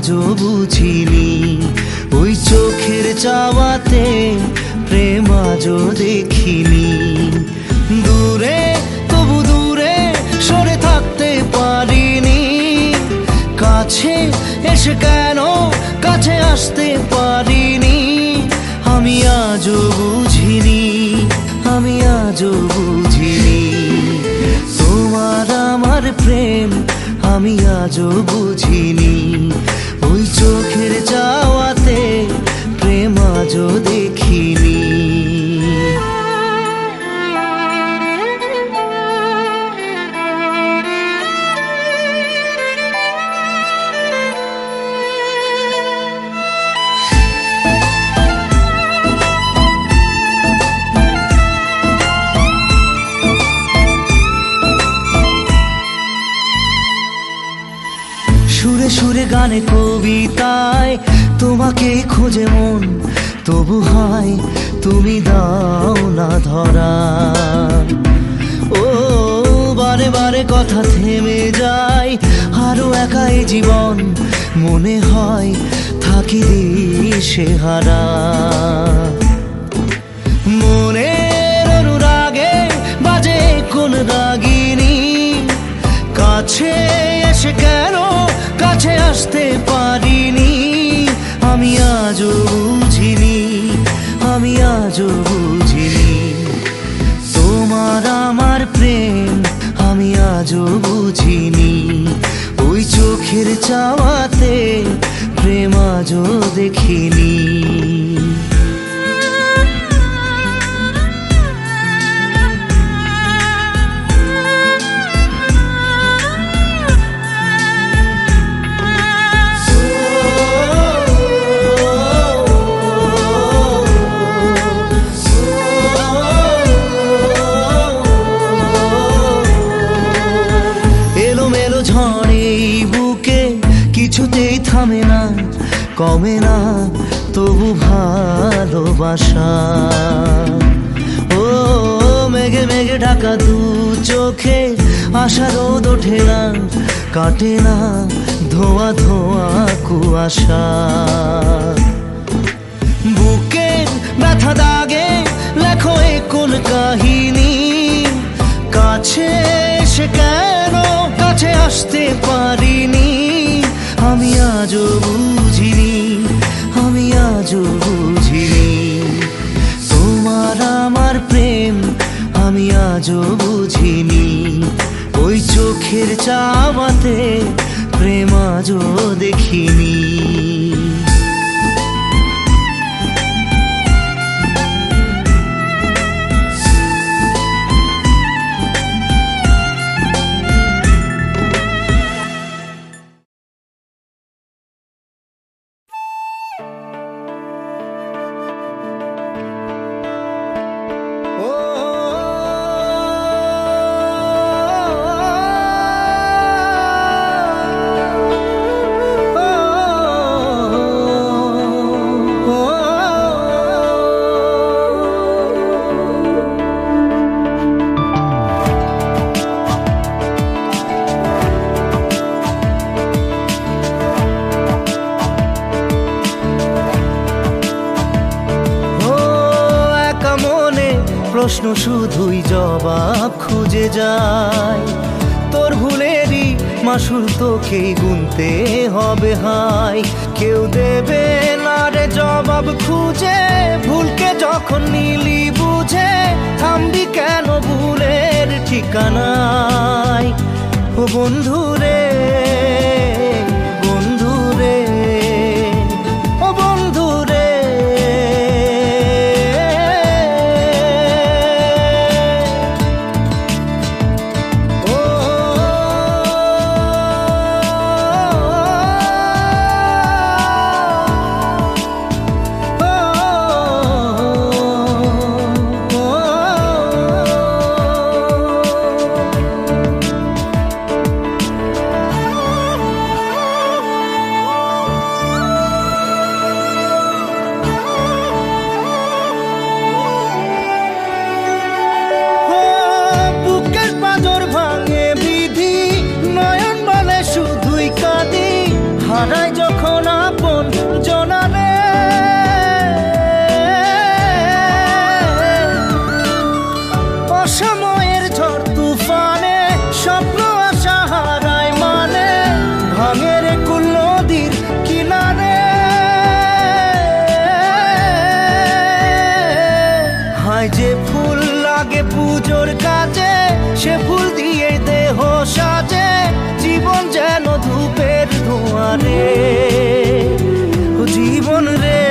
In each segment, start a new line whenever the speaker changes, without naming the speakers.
আজও বুঝিনি, ওই চোখের চাওয়াতে প্রেম আজও দেখিনি। দূরে তবু দূরে সরে থাকতে পারিনি, কাছে এসে কেন কাছে আসতে পারিনি। আমি আজও বুঝিনি, আমি আজও বুঝিনি, তোমার আমার প্রেম আমি আজও বুঝিনি। ওই চোখের চাওয়াতে প্রেম আজও দেখিনি। সুরে সুরে গানে কবিতায় তোমাকে খোঁজে মন, তবু হায় তুমি দাও না ধরা। ও বারে বারে কথা থেমে যায়, আরো একাই জীবন মনে হয় থাকি দিশে হারা। মনের অনুরাগে বাজে কোন রাগিনী, কাছে এসে কেন কাছে আসতে পারিনি। আমি আজও বুঝিনি, আমি আজও বুঝিনি, তোমার আমার প্রেম আমি আজও বুঝিনি। ওই চোখের চাওয়াতে প্রেম আজও দেখিনি। কিছুতেই থামে না, কমে না তবু ভালোবাসা। ও মেঘে মেঘে ঢাকা দু চোখে আশা রোদ ওঠে না, কাটে না ধোয়া ধোয়া কুয়াশা। বুকের ব্যথা দাগে লেখো এ কোন কাহিনী, কাছে এসে কেন কাছে আসতে পারিনি। আমি আজও বুঝিনি, আমি আজও বুঝিনি, তোমার আমার প্রেম আমি আজও বুঝিনি। ওই চোখের চাওয়াতে প্রেম আজও দেখিনি। প্রশ্ন শুধুই জবাব খুঁজে যায়, তোর ভুলেরই মাসুল তোকেই গুনতে হবে হায়। কেউ দেবে না রে জবাব খুঁজে, ভুলকে যখন নিলি বুঝে থামবি কেন ভুলের ঠিকানায়। ও বন্ধু রে, বন্ধু রে, ও বন্ধু রে, পুজোর কাজে সে ফুল দিয়ে দেহ সাজে, জীবন যেন ধূপের ধোঁয়ারে। ও জীবন রে,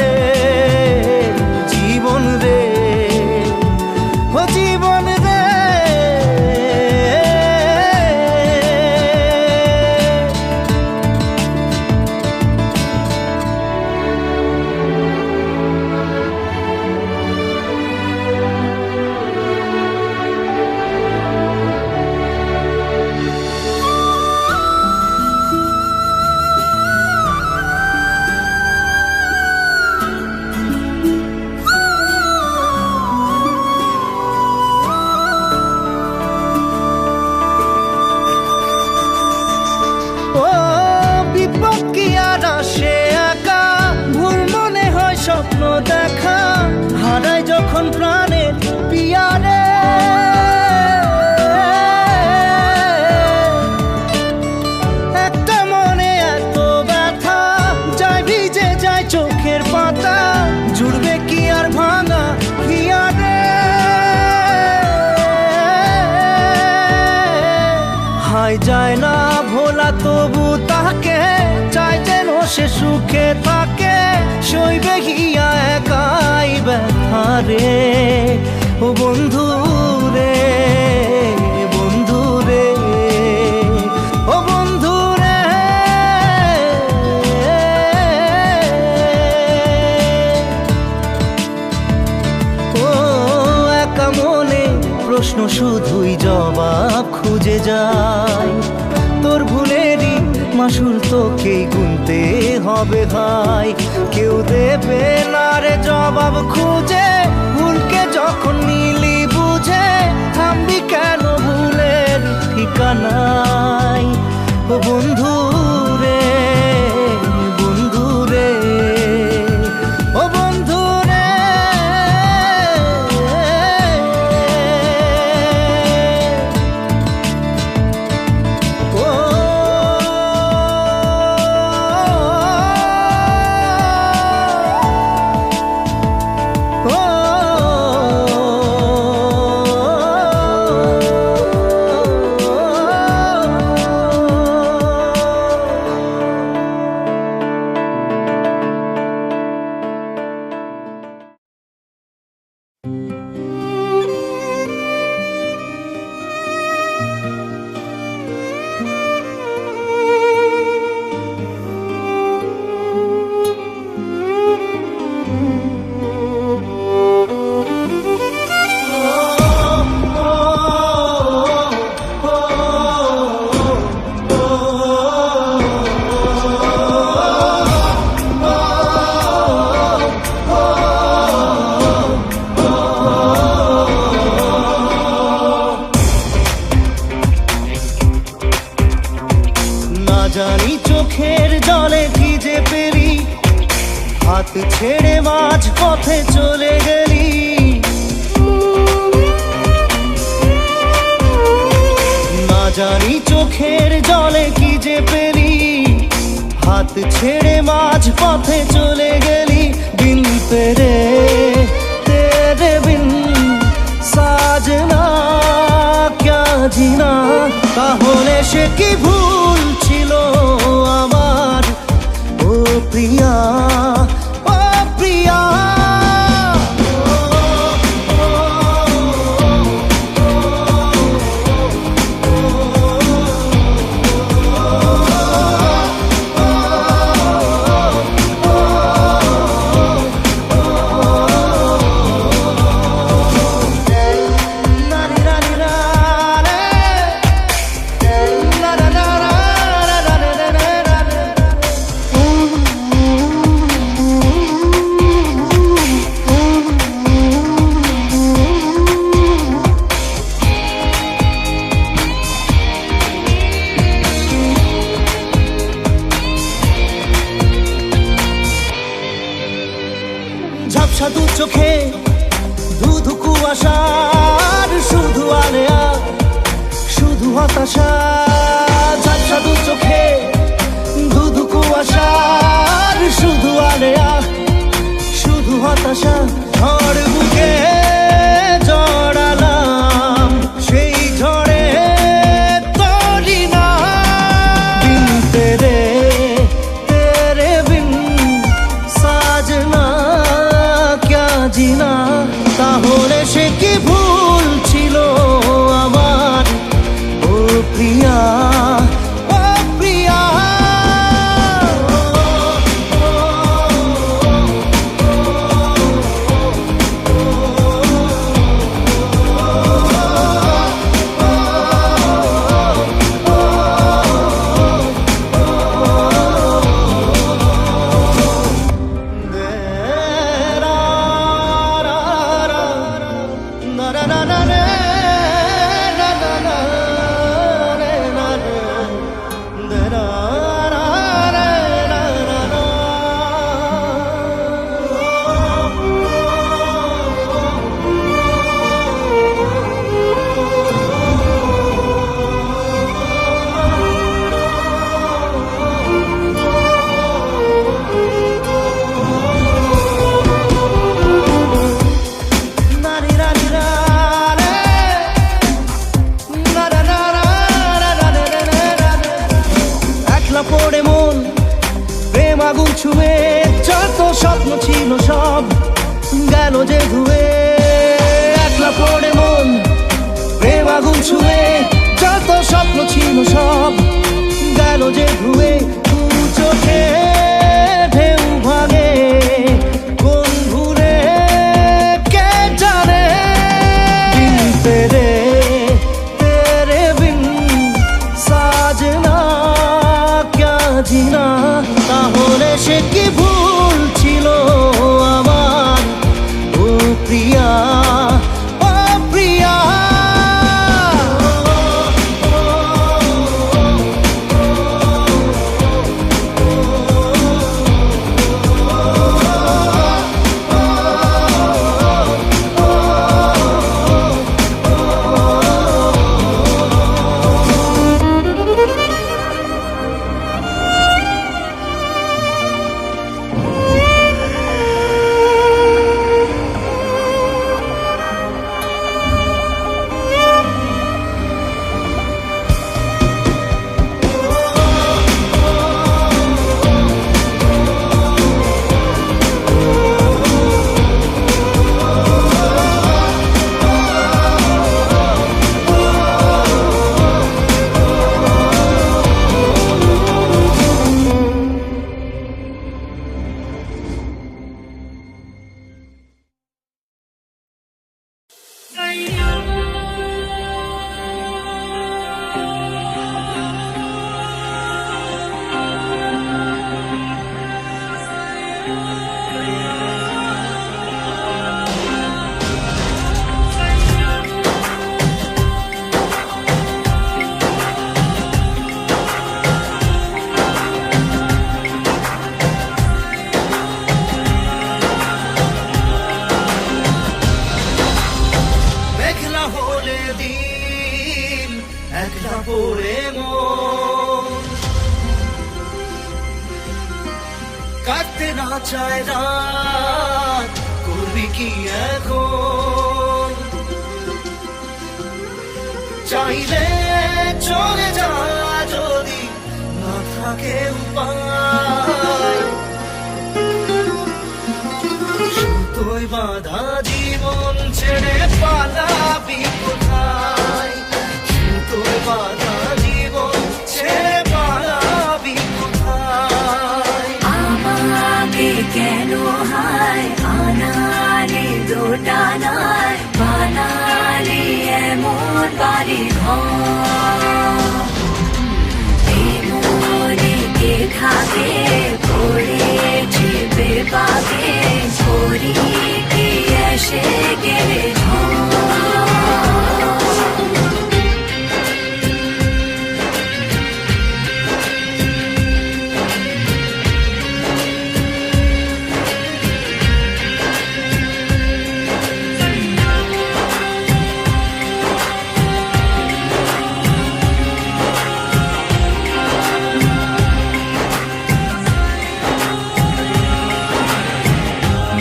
জীবন রে, ও জীবন রে। ও বিপদ কি আর আসে একা, ভুল মনে হয় স্বপ্ন দেখা, হারাই যখন প্রাণের পিয়ারে। একটা মনে এত ব্যথা, যায় ভিজে যায় চোখের পাতা, জুড়বে কি আর ভাঙা হিয়ারে। হায় যায় না ভোলা তবু তাকে, চাই যেন সে সুখে থাকে, সইবে হিয়া একাই ব্যথা রে। ও বন্ধু রে, বন্ধু রে, ও বন্ধু রে। ও একা মনে প্রশ্ন শুধুই জবাব খুঁজে যায়, তোর ভুলেরই মাসুল তোকেই গুনতে হবে ভাই। কেউ দেবে না রে জবাব খুঁজে, ভুলকে যখন নিলি বুঝে, থামবি কেন ভুলের ঠিকানায়। ও বন্ধু রে, বন্ধু রে, ও বন্ধু রে। জানি চোখের জলে ভিজে পেরি, হাত ছেড়ে মাঝ পথে চলে গেলি। না জানি চোখের জলে কি যে পেলি, হাত ছেড়ে মাঝ পথে চলে গেলি। বিন তেরে তেরে বিন সাজনা ক্যা জিনা, তাহলে সে কি ভুল ছিল আমার। ও প্রিয়া, ও প্রিয়া। ঝাপসা দু চোখে ধুধু কুয়াশার শুধু আলেয়া, শুধু হতাশা। ঝাপসা দু চোখে ধুধু কুয়াশার শুধু আলেয়া, শুধু হতাশা। ঝড় বুকে জড়ালাম বুঝি না, তাহলে সে কি ভুল ছিল আমার? ও প্রিয়া, ও প্রিয়া। পড়ে মন প্রেম আগুন ছুঁয়ে, যত স্বপ্ন ছিল সব গেল যে ধুয়ে। একলা পড়ে মন প্রেম আগুন ছুঁয়ে, যত স্বপ্ন ছিল সব গেল যে ধুয়ে। দু চোখে ঢেউ ভাগে কোন ভুলে কে জানে, দিন তেরে তেরে বিন সাজনা জিনা। তাহলে সে কি ভুল ছিল আমার? ও প্রিয়া, ও প্রিয়া। একলা পড়ে মন কাটতে না চায় রাত, করবি কি এখন? চাইলে চলে যা যদি না থাকে উপায়। সুতোয় বাঁধা জীবন ছেড়ে পালাবি কোথায়? সুতোয় বাঁধা জীবন ছেড়ে পালাবি কোথায়?
আমাকে কেন হায় আনালি দোটানায় বানালি এমন বাড়ি ঘর? মনে কে থাকে পড়েছি বেপাকে, করি কি এসে গেলে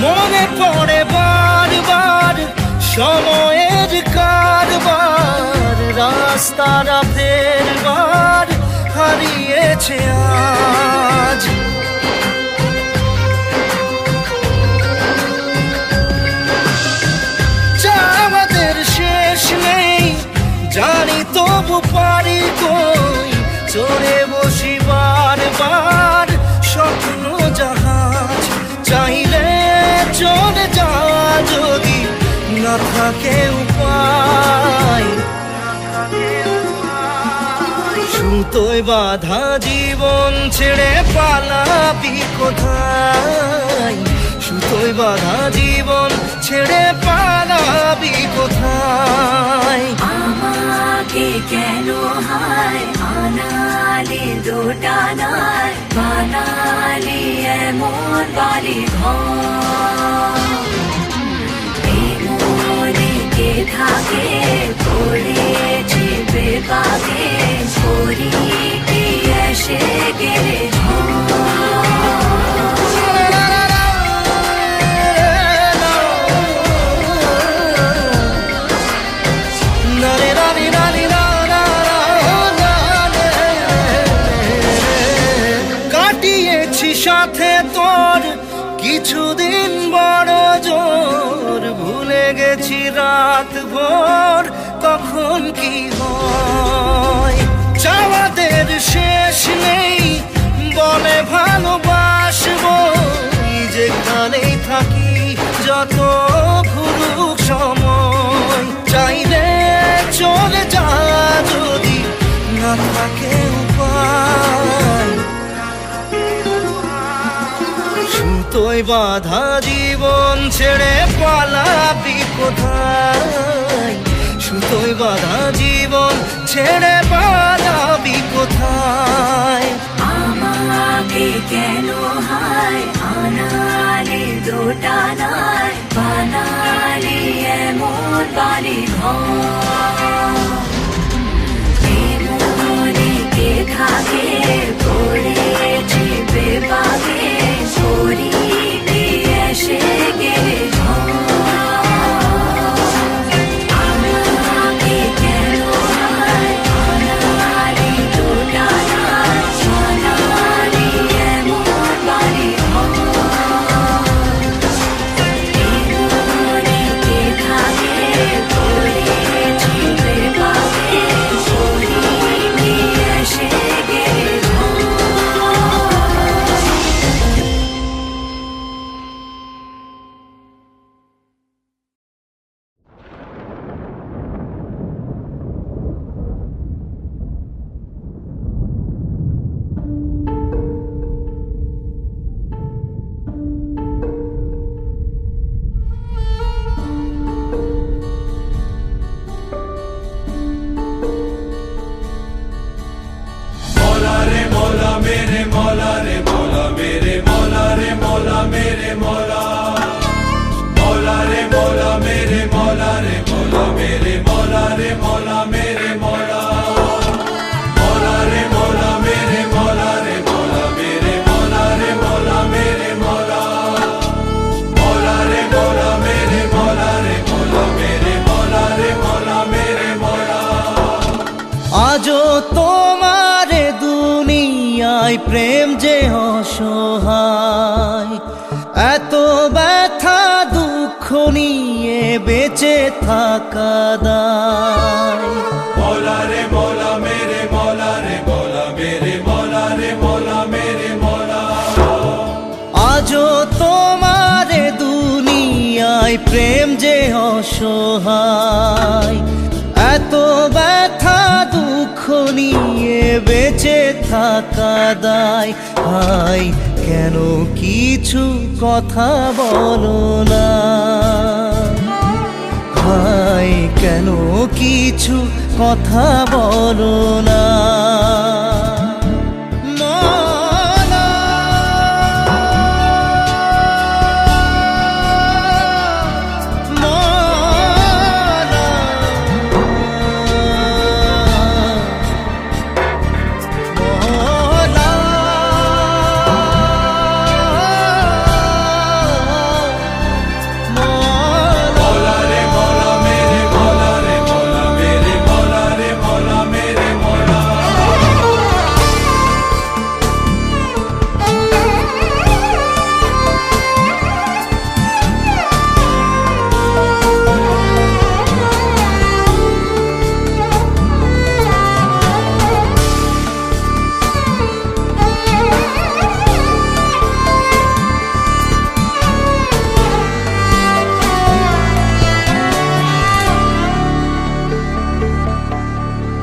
মনে পড়ে বারবার সময়ের কারবার, রাস্তার ফেরবার হারিয়েছে আজ। থাকে উপায়, সুতোয় বাঁধা জীবন ছেড়ে পালাবি কোথায়, সুতোয় বাঁধা জীবন ছেড়ে পালাবি কোথায়।
আমাকে কেন হায় আনালি দোটানায়, বানালি এমন বাড়ি ঘর, এই মনে কে থাকে পড়েছি বেবাগে, করি কি এসে গেলে
কাটিয়েছি সাথে তোর কিছুদিন বড় জোর, ভুলে গেছি রাত ভোর তখন কি হয়। চাওয়াদের শেষ নেই বলে ভালোবাসবো, যেখানেই থাকি যত ঘুরুক সময়, চাইলে চলে যা যদি না থাকে উপায়, সুতোয় বাঁধা জীবন ছেড়ে পালাবি কোথায়, সুতোয় বাঁধা জীবন ছেড়ে পালাবি কোথায়।
আমাকে কেন হায় আনালি দোটানায়, বানালি এমন বাড়ি ঘর, এই মনে কে থাকে পড়েছি বেবাগে, করি কি এসে গেলে আমাকে কেন হায় আনালি দোটানায়, বানালি এমন বাড়ি ঘর, এই মনে কে থাকে পড়েছি বেবাগে, করি কি এসে গেলে
আজও তোমার দুনিয়ায় প্রেম যে অসহায়, এত ব্যথা দুঃখ নিয়ে বেঁচে থাকা দায়।
মৌলা রে মৌলা মেরে মৌলা রে মৌলা মেরে মৌলা রে মৌলা মেরে মৌলা,
আজও তোমার দুনিয়ায় প্রেম যে অসহায়, এত ব্যথা দুঃখ নিয়ে বেঁচে থাকা দায়। হায় কেন কিছু কথা বলো না, হায় কেন কিছু কথা বলো না।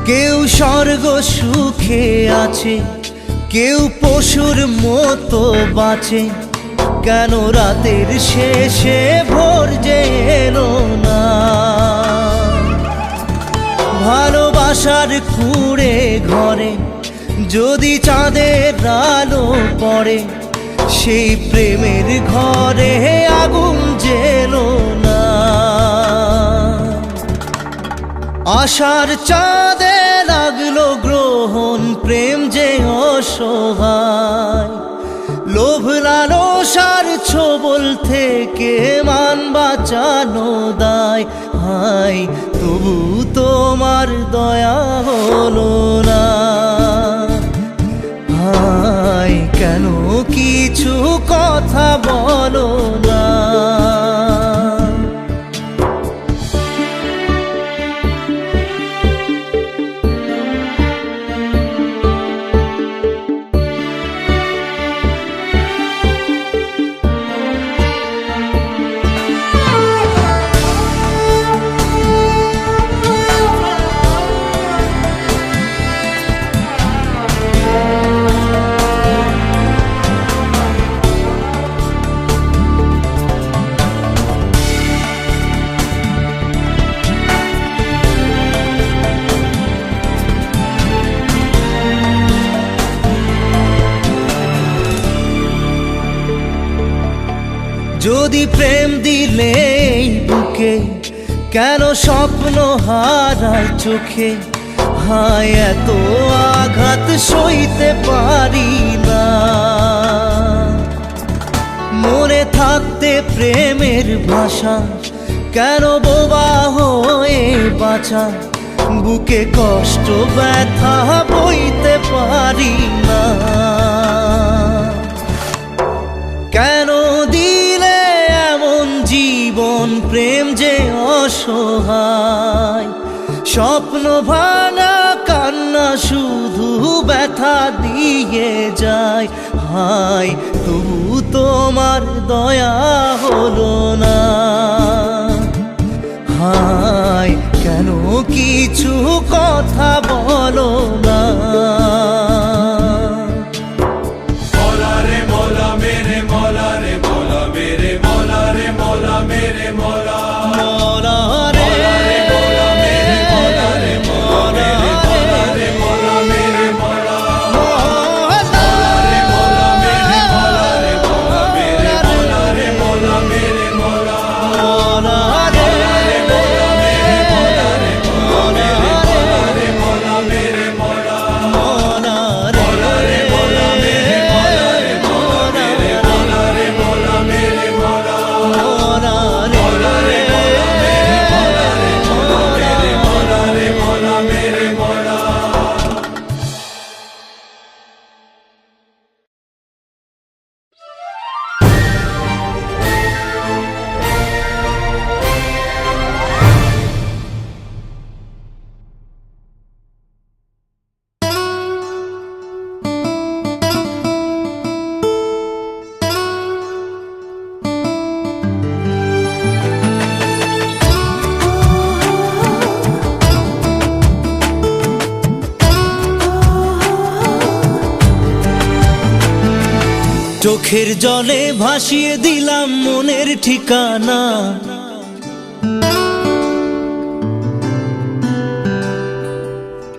কেউ স্বর্গ সুখে আছে, কেউ পশুর মতো বাঁচে, কেন রাতের শেষে ভোর যে এলো না? ভালোবাসার কুঁড়ে ঘরে যদি চাঁদের আলো পড়ে, সেই প্রেমের ঘরে আগুন জ্বেলো না। আশার চাঁদে লাগলো গ্রহণ, প্রেম যে অসহায়, লোভ লালসার ছোবল থেকে মান বাঁচানো দায়। হায় তবু তোমার দয়া হলো না, হায় কেন কিছু কথা বলো না? যদি প্রেম দিলে এই বুকে, কেন স্বপ্ন হারায় চোখে? হায় এত আঘাত সইতে পারি না, মনে থাকতে প্রেমের ভাষা, কেন বোবা হয়ে বাঁচা? বুকে কষ্ট ব্যথা বইতে পারি না, কেন দিলে এমন জীবন? প্রেম যে অসহায়, স্বপ্ন ভাঙা কান্না শুধু ব্যথা দিয়ে যায়। হায় তবু তোমার দয়া হলো না, হায় কেন কিছু কথা বলো না?
मौला रे मौला मेरे मौला रे मौला मेरे मौला रे मौला मेरे मौला
মৌলা রে
मौला मेरे मौला रे मौला मेरे मौला मेरे मौला रे मौला मेरे मौला रे मौला मेरे मौला रे मौला मेरे मौला
মৌলা রে
मौला मेरे मौला रे मौला मेरे मौला रे मौला मेरे मौला
মৌলা রে
रे मौला मेरे मौला रे मौला मेरे मौला रे मौला मेरे मौला
মৌলা রে
रे मौला मेरे मौला रे मौला मेरे मौला रे मौला मेरे मौला।
চোখের জলে ভাসিয়ে দিলাম মনের ঠিকানা,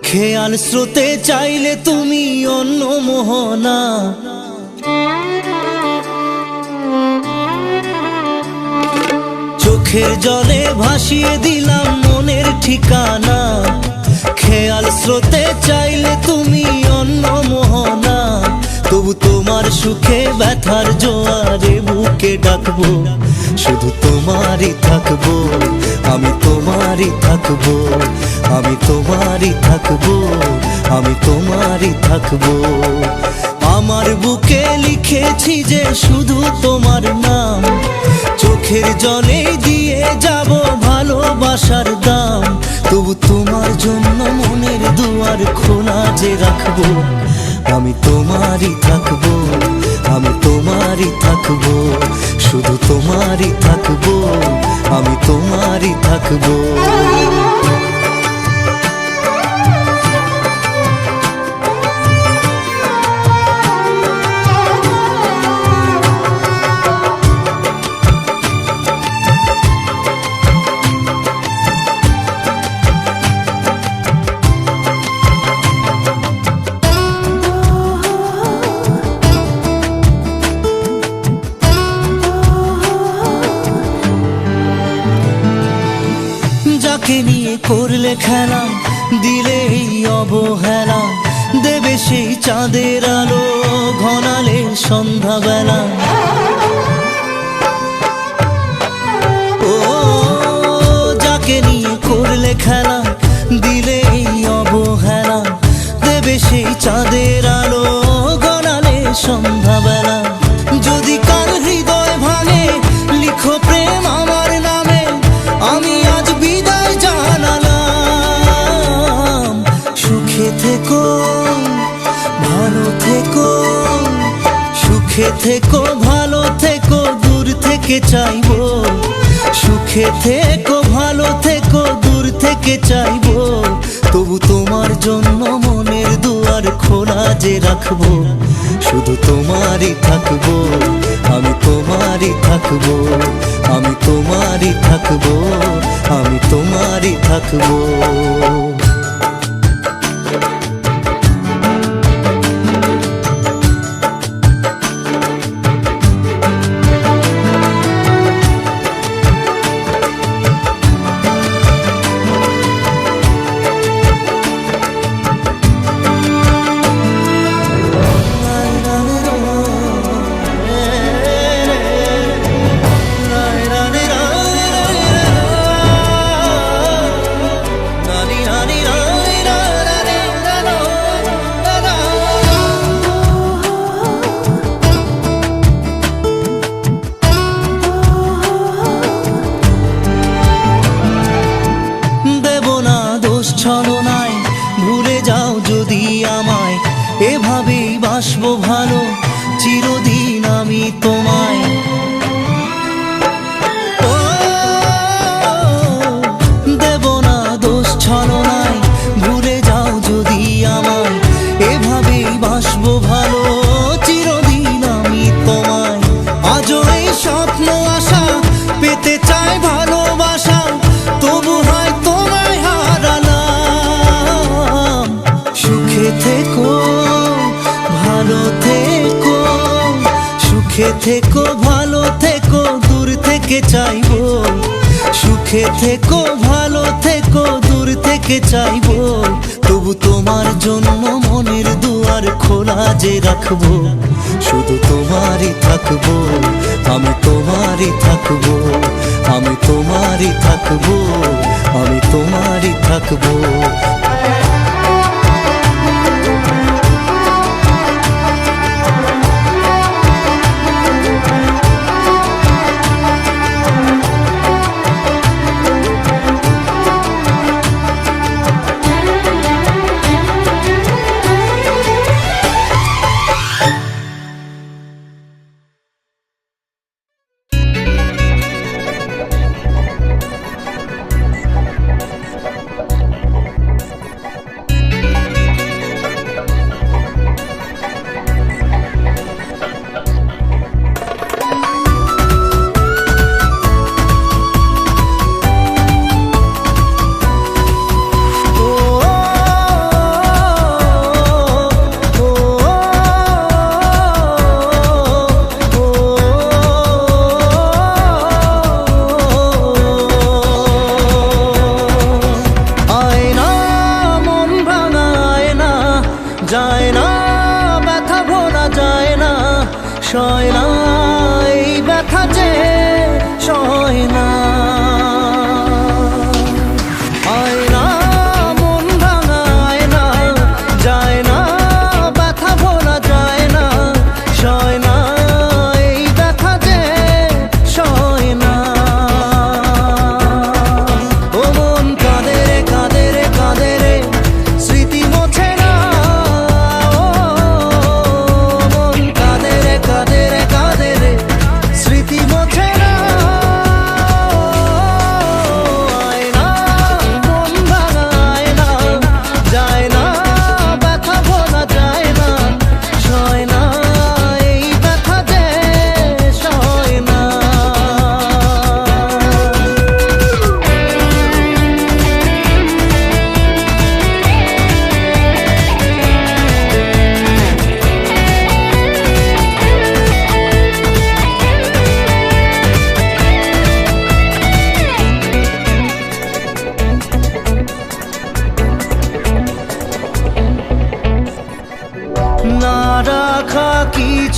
খেয়াল স্রোতে চাইলে তুমি অন্য মোহনা। চোখের জলে ভাসিয়ে দিলাম মনের ঠিকানা, খেয়াল স্রোতে চাইলে তুমি অন্য মোহনা। তবু তোমার সুখে ব্যথার জোয়ারে বুকে ডাকবো, শুধু তোমারই থাকবো, আমি তোমারই থাকবো, আমি তোমারই থাকবো, আমি তোমারই থাকবো। আমার বুকে লিখেছি যে শুধু তোমার নাম, চোখের জলে দিয়ে যাব ভালোবাসার দাম। তবু তোমার জন্য মনের দুয়ার খোলা যে রাখবো, আমি তোমারই থাকবো, আমি তোমারই থাকবো, শুধু তোমারই থাকবো, আমি তোমারই থাকবো। যাকে নিয়ে করলে খেলা, দিলে এই অবহেলা, দেবে সেই চাঁদের আলো ঘনালে সন্ধ্যাবেলা। ও যাকে নিয়ে করলে খেলা, দিলে এই অবহেলা, দেবে সেই চাঁদের আলো ঘনালে সন্ধ্যাবেলা। যদি কার হৃদয় ভাঙে লিখো প্রেম আমার নামে, আমি আজ বিদায় জানালাম। সুখে থেকো ভালো থেকো, সুখে থেকো ভালো থেকো, দূর থেকে চাইবো। সুখে থেকো ভালো থেকো, দূর থেকে চাইবো। তবু তোমার জন্য মনের দুয়ার খোলা যে রাখবো, শুধু তোমারই থাকবো, আমি তোমারই থাকবো, আমি তোমারই থাকবো, আমি তোমারই থাকবো। ছলনায় ভুলে যাও যদি আমায়, এভাবেই বাসবো ভালো চিরদিন আমি তোমায়। ও দেব না দোষ ছলনায়, ভুলে যাও যদি আমায়, এভাবেই বাসবো ভালো চিরদিন আমি তোমায়। আজও এই স্বপ্ন আশা পেতে চাই ভালোবাসা, তবু হয় তোমায় হারালাম। সুখে থেকো ভালো থেকো, সুখে থেকো ভালো থেকো, দূর থেকে চাইবো। সুখে থেকো ভালো থেকো, দূর থেকে চাইবো। তবু তোমার জন্য মনের দুয়ার খোলা যে রাখবো, শুধু তোমারই থাকবো, আমি তোমারই থাকবো, আমি তোমারই থাকবো, আমি তোমারই থাকবো।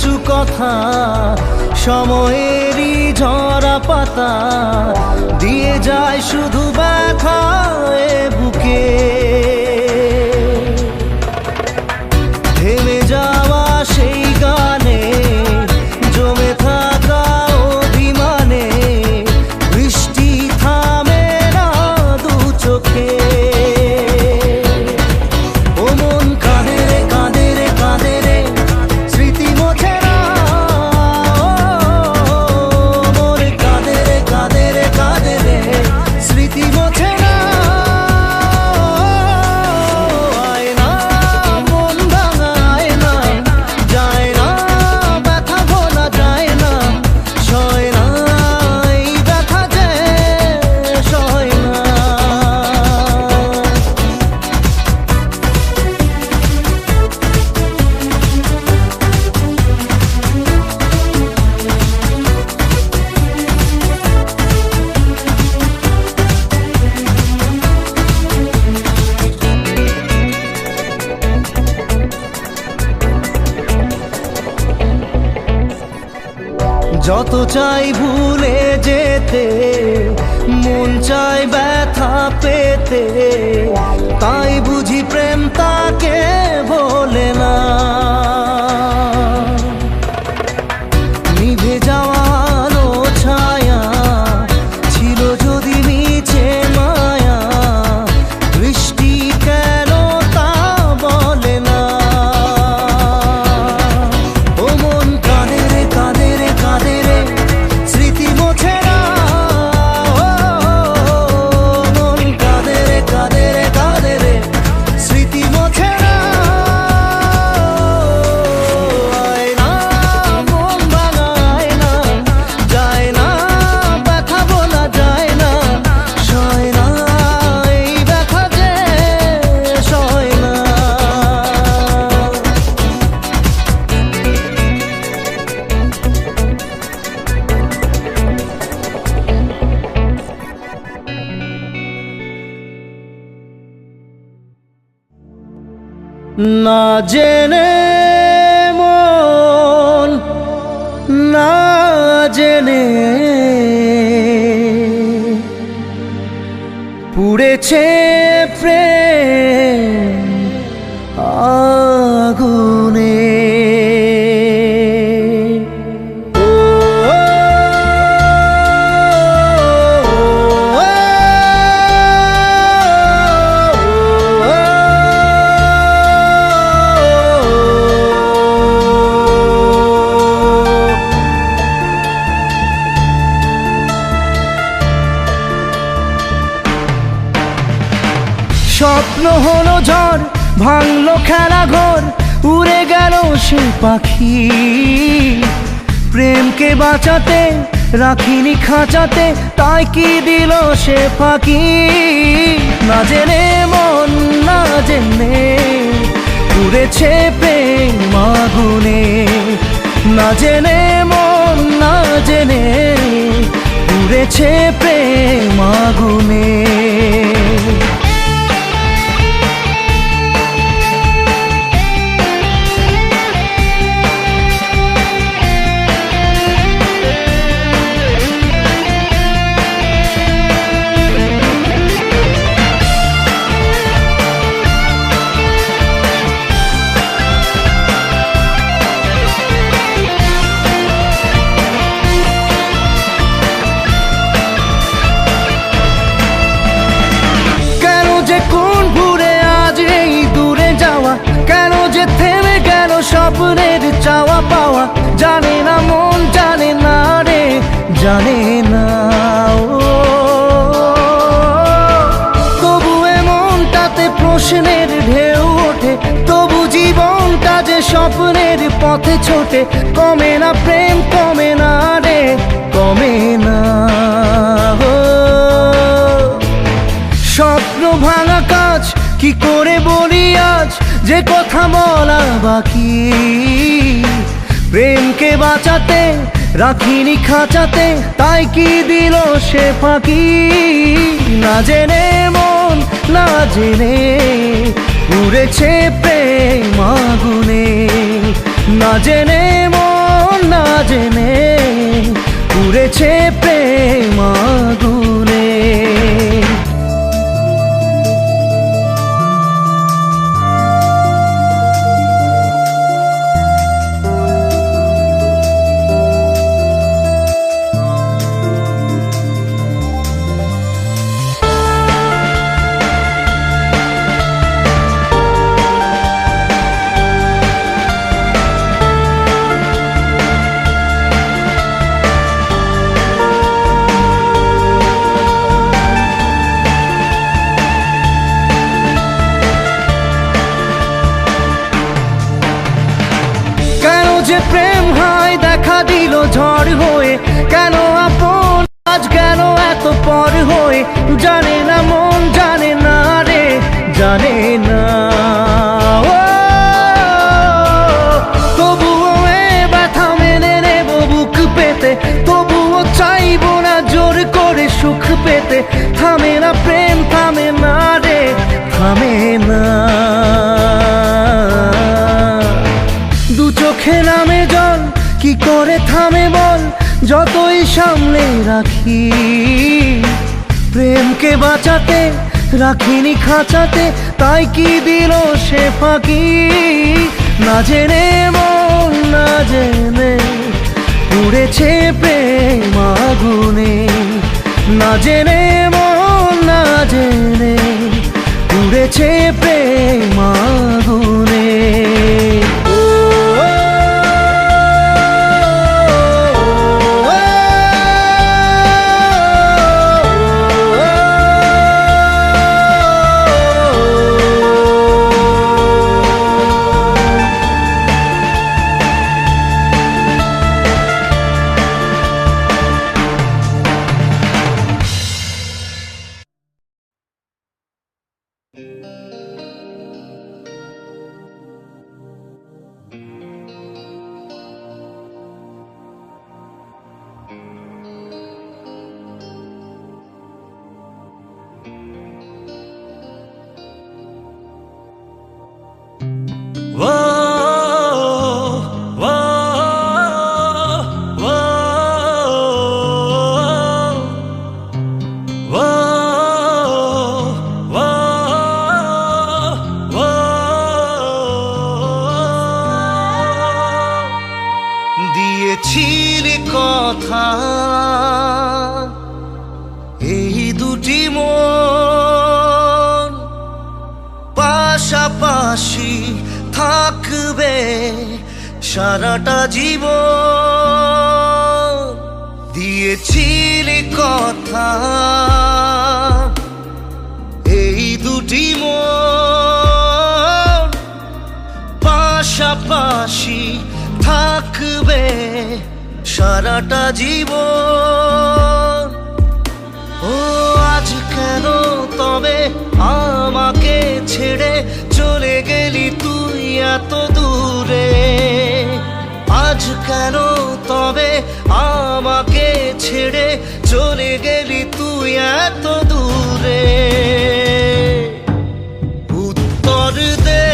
কিছু কথা সময়েরই ঝরা পাতা দিয়ে যায় শুধু ব্যথা এ বুকে। থেমে যাওয়া সেই গানে জমে থাকা অভিমানে বৃষ্টি থামে না দু চোখে। ও মন কাঁদে রে কাঁদে রে কাঁদে রে স্মৃতি মোছে না। মন কাঁদে রে কাঁদে রে কাঁদে রে স্মৃতি মোছে না। আয় না মন ভাঙায় না, যায় না ব্যথা ভোলা যায় না, সয় না এই ব্যথা যে সয় না। যত চাই ভুলে যেতে মন চাই ব্যথা পেতে, তাই বুঝি প্রেম তাকে ভোলে না। নিভে যাওয়া আলো ছায়া ছিল যদি মিছে মায়া, বৃষ্টি কেন তা বলে না। ও মন কাঁদে রে কাঁদে রে কাঁদে রে স্মৃতি মোছে না। মন কাঁদে রে কাঁদে রে কাঁদে রে স্মৃতি মোছে না। আয় না মন ভাঙায় না, যায় না ব্যথা বলা যায় না, সয় না এই ব্যথা যে সয় না। না জেনে মন না জেনে পুড়েছে প্রেম আগুনে। স্বপ্ন হলো ঝড় ভাঙলো খেলা ঘর, উড়ে গেল সে পাখি। প্রেমকে বাঁচাতে রাখিনি খাঁচাতে, তাই কি দিল সে ফাঁকি। না জেনে মন না জেনে পুড়েছে প্রেম আগুনে। না জেনে মন না জেনে পুড়েছে প্রেম আগুনে। স্বপ্নের চাওয়া পাওয়া জানে না মন, জানে না রে জানে না। তবু এমনটাতে প্রশ্নের ঢেউ ওঠে, তবু জীবনটা যে স্বপ্নের পথে ছোটে। কমে না প্রেম কমে না রে কমে না। স্বপ্ন ভাঙা কাজ কি করে বলি আজ, যে কথা বলা বাকি। প্রেমকে বাঁচাতে রাখিনি খাঁচাতে, তাই কি দিল সে ফাঁকি। না জেনে মন না জেনে পুড়েছে প্রেম আগুনে। না জেনে মন না জেনে পুড়েছে প্রেম আগুনে। যে প্রেম হয় দেখা দিল ঝড় হয়ে, কেন আপন আজ গেল এত পর হয়ে, জানে না মন জানে না রে জানে না। তবুও এ ব্যথা মেনে নেব বুক পেতে, তবুও চাইবো না জোর করে সুখ পেতে। থামে না প্রেম থামে না রে থামে না। দু চোখে নামে জল কি করে থামে বল, যতই সামলে রাখি প্রেমকে বাঁচাতে রাখিনি খাঁচাতে, তাই কি দিল সে ফাঁকি। না জেনে মন না জেনে পুড়েছে প্রেম আগুনে, না জেনে মন না জেনে পুড়েছে প্রেম আগুনে। দিয়েছিলি কথা এই দুটি মন পাশাপাশি থাকবে সারাটা জীবন। দিয়েছিলি কথা এই দুটি মন পাশাপাশি থাকবে সারাটা জীবন। ও আজ কেন তবে আমাকে ছেড়ে চলে গেলি তুই এত দূরে, আজ কেন তবে আমাকে ছেড়ে চলে গেলি তুই এত দূরে। উত্তর দে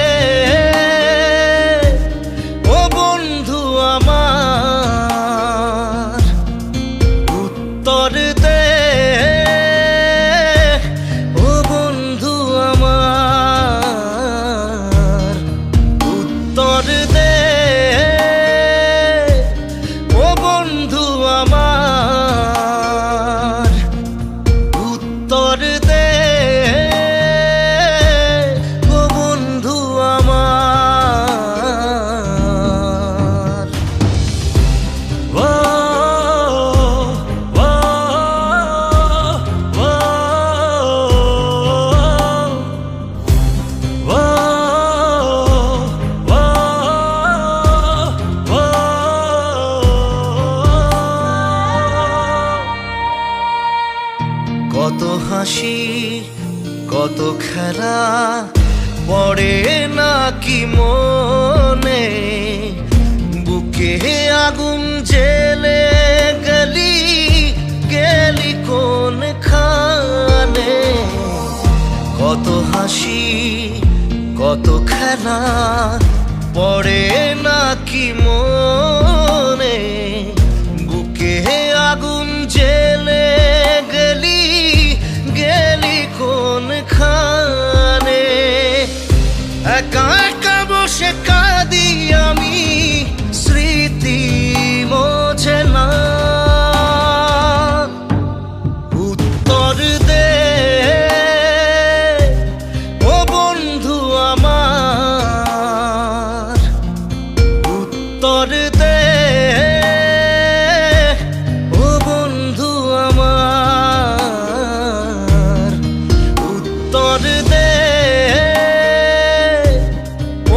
ও বন্ধু আমার, উত্তর দে ও বন্ধু আমার, উত্তর দে ও বন্ধু আমার, উত্তর দে ও বন্ধু আমার। কত হাসি কত খেলা পড়ে নাকি মনে, বুকে আগুন জেলে গলি গেলি কোন খানে। কত হাসি কত খেলা পড়ে নাকি মনে, দে ও বন্ধু আমার, উত্তর দে ও বন্ধু আমার, উত্তর দে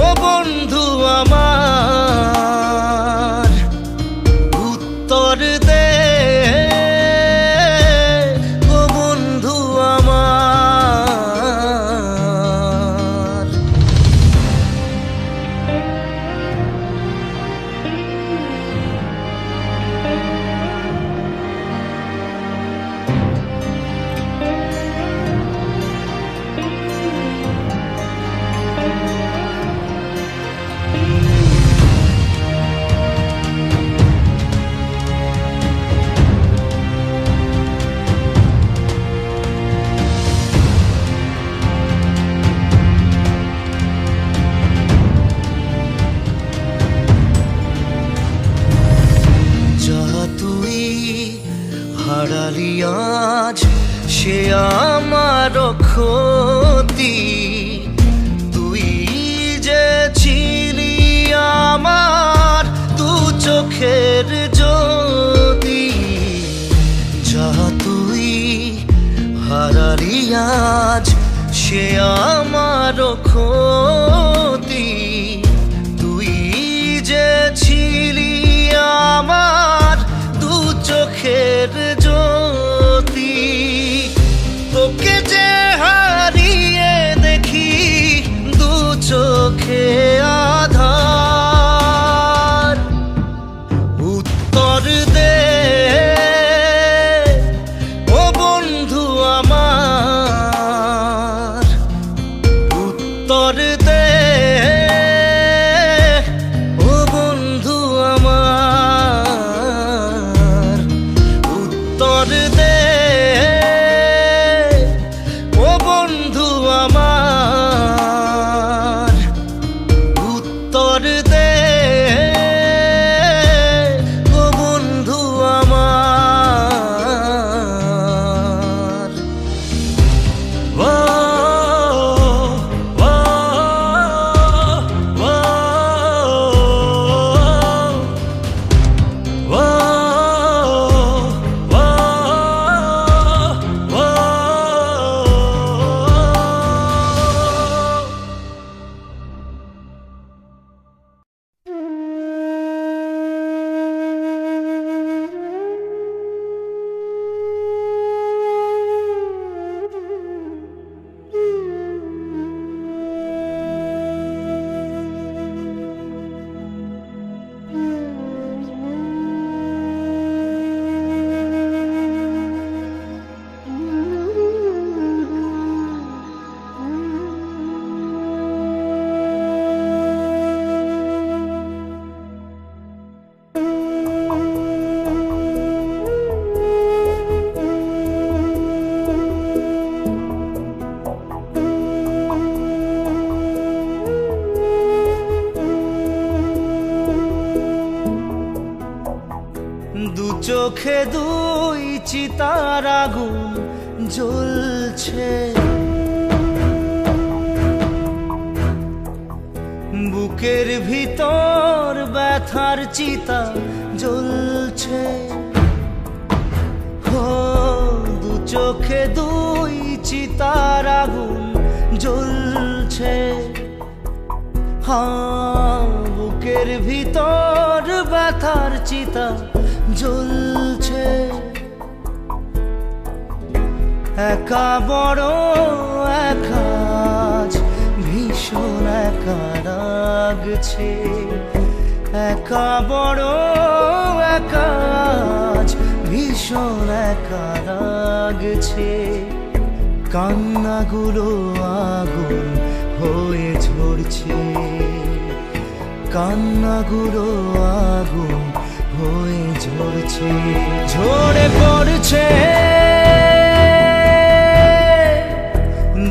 ও বন্ধু আমার, উত্তর দে ও বন্ধু আমার। যা তুই হারালি আজ সে আমার ক্ষতি, তুই যে ছিলি আমার দু চোখের জ্যোতি। যা তুই হারালি আজ সে আমার ক্ষতি, তুই যে ছিলি আমার দু চোখের জ্যোতি। তোকে যে হারিয়ে দেখি দু চোখে আধার, উত্তর দে ও বন্ধু আমার, উত্তর দে ও বন্ধু আমার, উত্তর দে ও বন্ধু আমার, উত্তর দে ও বন্ধু আমার। ও ও ও ও দু চোখে দুই চিতার আগুন জ্বলছে, বুকের ভিতর ব্যথার চিতা জ্বলছে। ও দু চোখে দুই চিতার আগুন জ্বলছে, হ্যাঁ বুকের ভিতর ব্যথার চিতা জ্বলছে। একা বড় একা আজ ভীষণ একা লাগছে, একা বড় একা আজ ভীষণ একা লাগছে। কান্নাগুলো আগুন হয়ে ঝরছে, কান্নাগুলো আগুন হয়ে ঝরছে, ঝরে পড়ছে।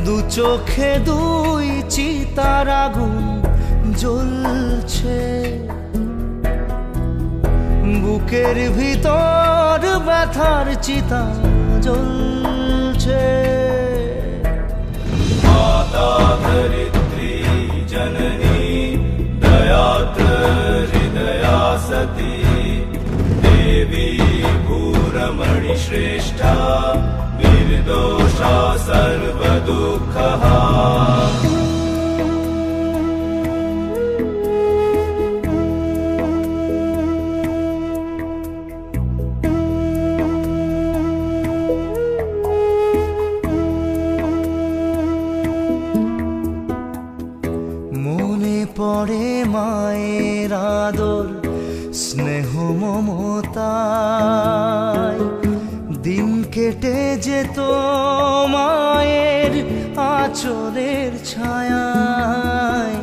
দু চোখে দুই চিতার আগুন জ্বলছে, বুকের ভিতর ব্যথার চিতা জ্বলছে।
श्रेष्ठा निर्दोषा सर्वदुःखहा
মনে পড়ে মায়ের আদর স্নেহ মমতায় দিন কেটে যেত মায়ের আঁচলের ছায়ায়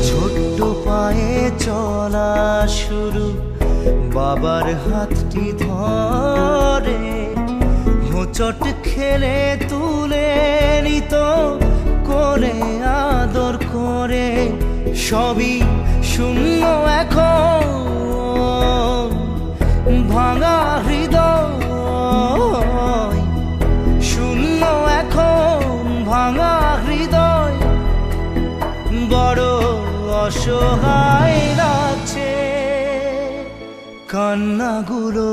ছোট্ট পায়ে চলা শুরু বাবার হাতটি ধরে হোঁচট খেলে তুলে নিত করে আদর করে সবই শূন্য এখন ভাঙা হৃদয় শূন্য এখন ভাঙা হৃদয় বড় অসহায় লাগছে কান্নাগুলো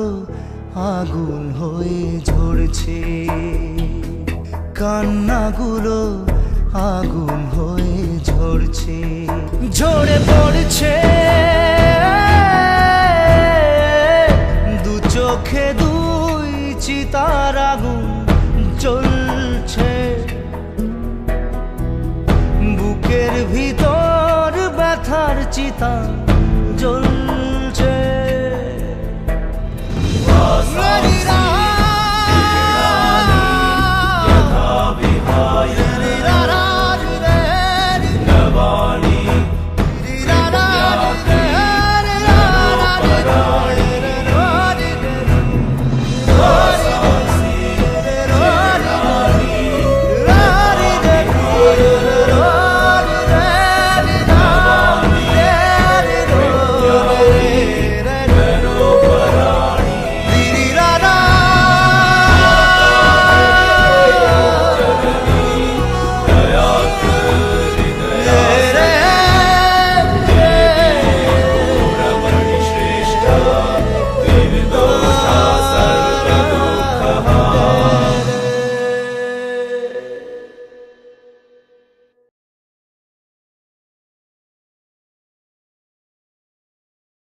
আগুন হয়ে ঝরছে কান্নাগুলো আগুন হয়ে ঝরছে ঝরে পড়ছে দু চোখে দুই চিতার আগুন জ্বলছে বুকের ভিতর ব্যথার চিতা জ্বলছে
श्रेष्ठा